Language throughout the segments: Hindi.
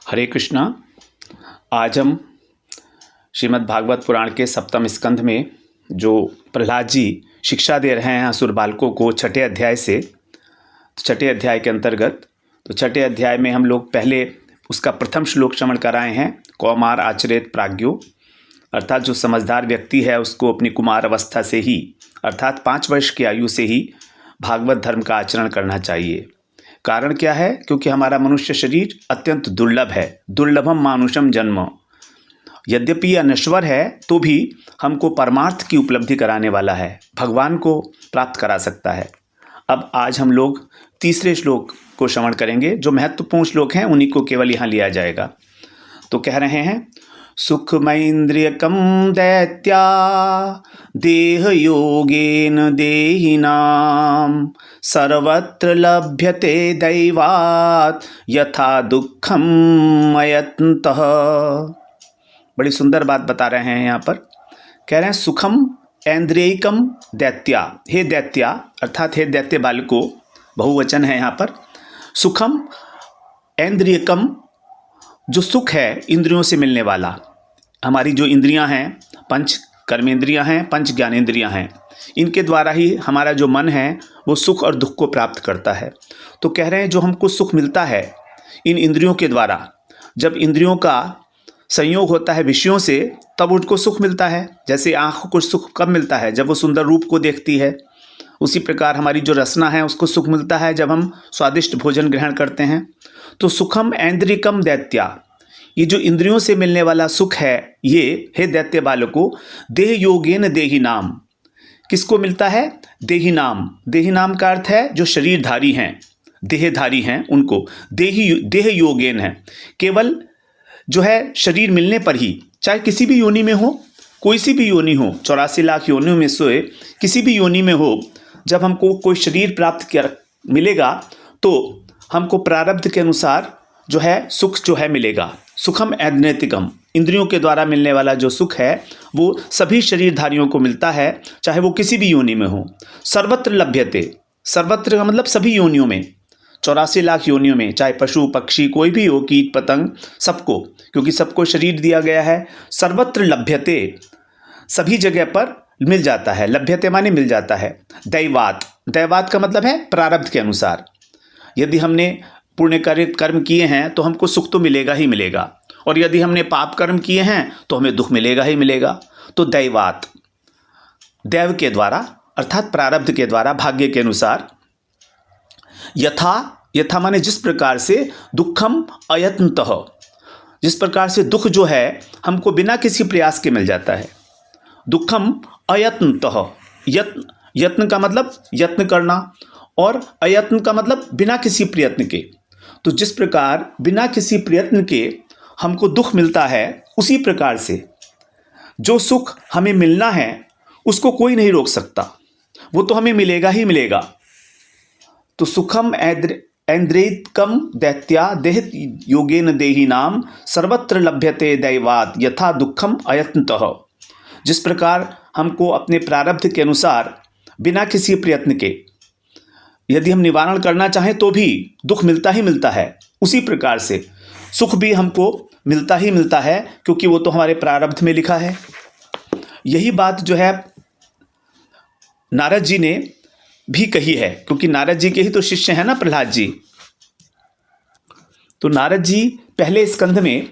हरे कृष्णा। आज हम श्रीमद् भागवत पुराण के सप्तम स्कंध में जो प्रहलाद जी शिक्षा दे रहे हैं असुर बालकों को छठे अध्याय से, तो छठे अध्याय के अंतर्गत तो छठे अध्याय में हम लोग पहले उसका प्रथम श्लोक श्रवण कराए हैं। कौमार आचरेत प्राज्ञो, अर्थात जो समझदार व्यक्ति है उसको अपनी कुमार अवस्था से ही अर्थात 5 वर्ष की आयु से ही भागवत धर्म का आचरण करना चाहिए। कारण क्या है? क्योंकि हमारा मनुष्य शरीर अत्यंत दुर्लभ है। दुर्लभम मानुषम जन्म, यद्यपि यह नश्वर है तो भी हमको परमार्थ की उपलब्धि कराने वाला है, भगवान को प्राप्त करा सकता है। अब आज हम लोग तीसरे श्लोक को श्रवण करेंगे। जो महत्वपूर्ण श्लोक हैं उन्हीं को केवल यहाँ लिया जाएगा। तो कह रहे हैं, सुखमैन्द्रियकं दैत्या देह योगेन देहिनां सर्वत्र लभ्यते दैवात् यथा दुःखं अयत्नतः। बड़ी सुंदर बात बता रहे हैं यहाँ पर। कह रहे हैं सुखम ऐन्द्रियकम दैत्या, हे दैत्या अर्थात हे दैत्य बालको, बहुवचन है यहाँ पर। सुखम ऐन्द्रियकम, जो सुख है इंद्रियों से मिलने वाला। हमारी जो इंद्रियां हैं, 5 कर्मेंद्रियां हैं, 5 ज्ञानेंद्रियां हैं, इनके द्वारा ही हमारा जो मन है वो सुख और दुख को प्राप्त करता है। तो कह रहे हैं जो हमको सुख मिलता है इन इंद्रियों के द्वारा, जब इंद्रियों का संयोग होता है विषयों से तब उनको सुख मिलता है। जैसे आँख को सुख कब मिलता है? जब वो सुंदर रूप को देखती है। उसी प्रकार हमारी जो रसना है उसको सुख मिलता है जब हम स्वादिष्ट भोजन ग्रहण करते हैं। तो सुखम ऐन्द्रिकम दैत्या, ये जो इंद्रियों से मिलने वाला सुख है ये, हे दैत्य बालको, देह योगेन देही नाम, किसको मिलता है? देही नाम। देही नाम का अर्थ है जो शरीरधारी हैं, देहधारी हैं उनको देह योगेन है। केवल जो है शरीर मिलने पर ही, चाहे किसी भी योनि में हो, कोई सी भी योनि हो, 84 लाख योनियों में से किसी भी योनि में हो, जब हमको कोई शरीर प्राप्त मिलेगा तो हमको प्रारब्ध के अनुसार जो है सुख जो है मिलेगा। सुखम ऐन्द्रियकम, इंद्रियों के द्वारा मिलने वाला जो सुख है वो सभी शरीरधारियों को मिलता है, चाहे वो किसी भी योनि में हो। सर्वत्र लभ्यते, सर्वत्र का मतलब सभी योनियों में, 84 लाख योनियों में, चाहे पशु पक्षी कोई भी हो, कीट पतंग, सबको, क्योंकि सबको शरीर दिया गया है। सर्वत्र लभ्यते, सभी जगह पर मिल जाता है। लभ्यते माने मिल जाता है। दैवात, दैवात का मतलब है प्रारब्ध के अनुसार। यदि हमने पुण्य कर्म किए हैं तो हमको सुख तो मिलेगा ही मिलेगा, और यदि हमने पाप कर्म किए हैं तो हमें दुख मिलेगा ही मिलेगा। तो दैवात, दैव के द्वारा अर्थात प्रारब्ध के द्वारा, भाग्य के अनुसार। यथा, यथा माने जिस प्रकार से, दुखम अयत्नतः, जिस प्रकार से दुख जो है हमको बिना किसी प्रयास के मिल जाता है। दुखम अयत्नतः, यत्न का मतलब यत्न करना, और अयत्न का मतलब बिना किसी प्रयत्न के। तो जिस प्रकार बिना किसी प्रयत्न के हमको दुख मिलता है, उसी प्रकार से जो सुख हमें मिलना है उसको कोई नहीं रोक सकता, वो तो हमें मिलेगा ही मिलेगा। तो सुखम ऐन्द्रियकम दैत्या देह योगेन देही नाम सर्वत्र लभ्यते दैवात यथा दुखम अयत्नतः। जिस प्रकार हमको अपने प्रारब्ध के अनुसार बिना किसी प्रयत्न के यदि हम निवारण करना चाहें तो भी दुख मिलता ही मिलता है, उसी प्रकार से सुख भी हमको मिलता ही मिलता है, क्योंकि वो तो हमारे प्रारब्ध में लिखा है। यही बात जो है नारद जी ने भी कही है, क्योंकि नारद जी के ही तो शिष्य हैं ना प्रहलाद जी। तो नारद जी पहले स्कंध में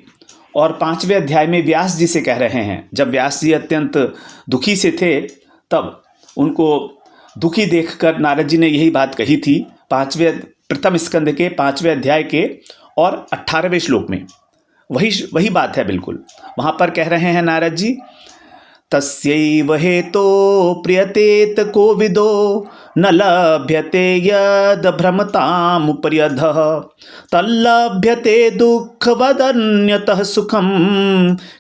और 5वें अध्याय में व्यास जी से कह रहे हैं। जब व्यास जी अत्यंत दुखी से थे तब उनको दुखी देखकर नारद जी ने यही बात कही थी। प्रथम स्कंद के 5वें अध्याय के और 18वें श्लोक में वही बात है बिल्कुल। वहाँ पर कह रहे हैं नारद जी, तस्यैव हेतो प्रियतेत कोविदो न लभ्यते यद भ्रमतामुपर्यधः तल्लभ्यते दुःखवदन्यतः सुखम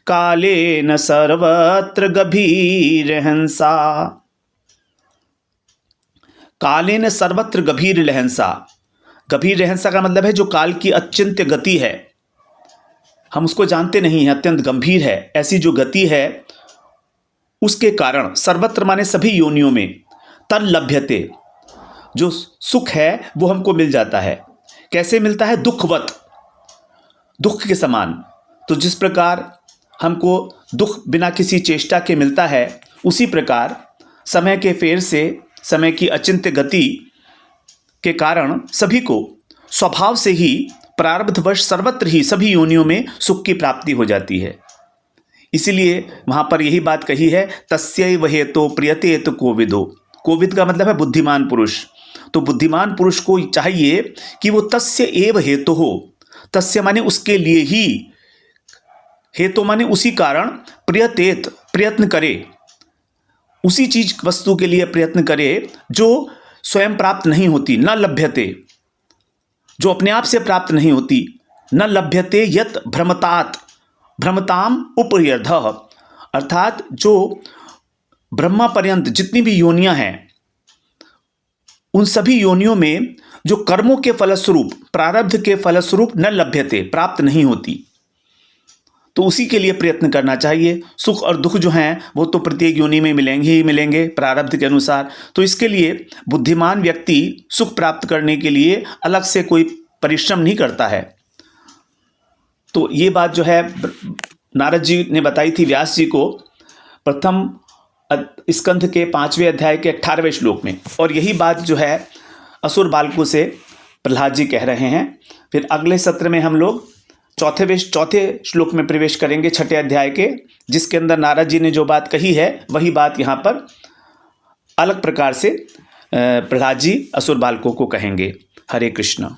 कालेन सर्वत्र गभीरहंसा। कालेन सर्वत्र गभीर रहंसा, गभीर रहंसा का मतलब है जो काल की अत्यंत गति है, हम उसको जानते नहीं हैं, अत्यंत गंभीर है, ऐसी जो गति है उसके कारण सर्वत्र माने सभी योनियों में, तल लभ्यते, जो सुख है वो हमको मिल जाता है। कैसे मिलता है? दुखवत, दुख के समान। तो जिस प्रकार हमको दुख बिना किसी चेष्टा के मिलता है, उसी प्रकार समय के फेर से, समय की अचिंत्य गति के कारण सभी को स्वभाव से ही प्रारब्धवश सर्वत्र ही सभी योनियों में सुख की प्राप्ति हो जाती है। इसीलिए वहाँ पर यही बात कही है, तस्यैव हेतो प्रियतेत कोविदो। कोविद का मतलब है बुद्धिमान पुरुष। तो बुद्धिमान पुरुष को चाहिए कि वो तस्य एव हेतु हो। तस्य माने उसके लिए ही, हेतु माने उसी कारण, प्रियतेत प्रयत्न करे, उसी चीज वस्तु के लिए प्रयत्न करे जो स्वयं प्राप्त नहीं होती, न लभ्यते, जो अपने आप से प्राप्त नहीं होती, न लभ्यते यत भ्रमतात भ्रमताम उपयर्धः, अर्थात जो ब्रह्मा पर्यंत जितनी भी योनियां हैं, उन सभी योनियों में जो कर्मों के फलस्वरूप, प्रारब्ध के फलस्वरूप न लभ्यते, प्राप्त नहीं होती, तो उसी के लिए प्रयत्न करना चाहिए। सुख और दुख जो हैं वो तो प्रत्येक योनि में मिलेंगे ही मिलेंगे प्रारब्ध के अनुसार। तो इसके लिए बुद्धिमान व्यक्ति सुख प्राप्त करने के लिए अलग से कोई परिश्रम नहीं करता है। तो ये बात जो है नारद जी ने बताई थी व्यास जी को प्रथम स्कंध के 5वें अध्याय के 18वें श्लोक में, और यही बात जो है असुर बालकों से प्रहलाद जी कह रहे हैं। फिर अगले सत्र में हम लोग चौथे श्लोक में प्रवेश करेंगे 6ठे अध्याय के, जिसके अंदर नारद जी ने जो बात कही है वही बात यहाँ पर अलग प्रकार से प्रहलाद जी असुर बालकों को कहेंगे। हरे कृष्ण।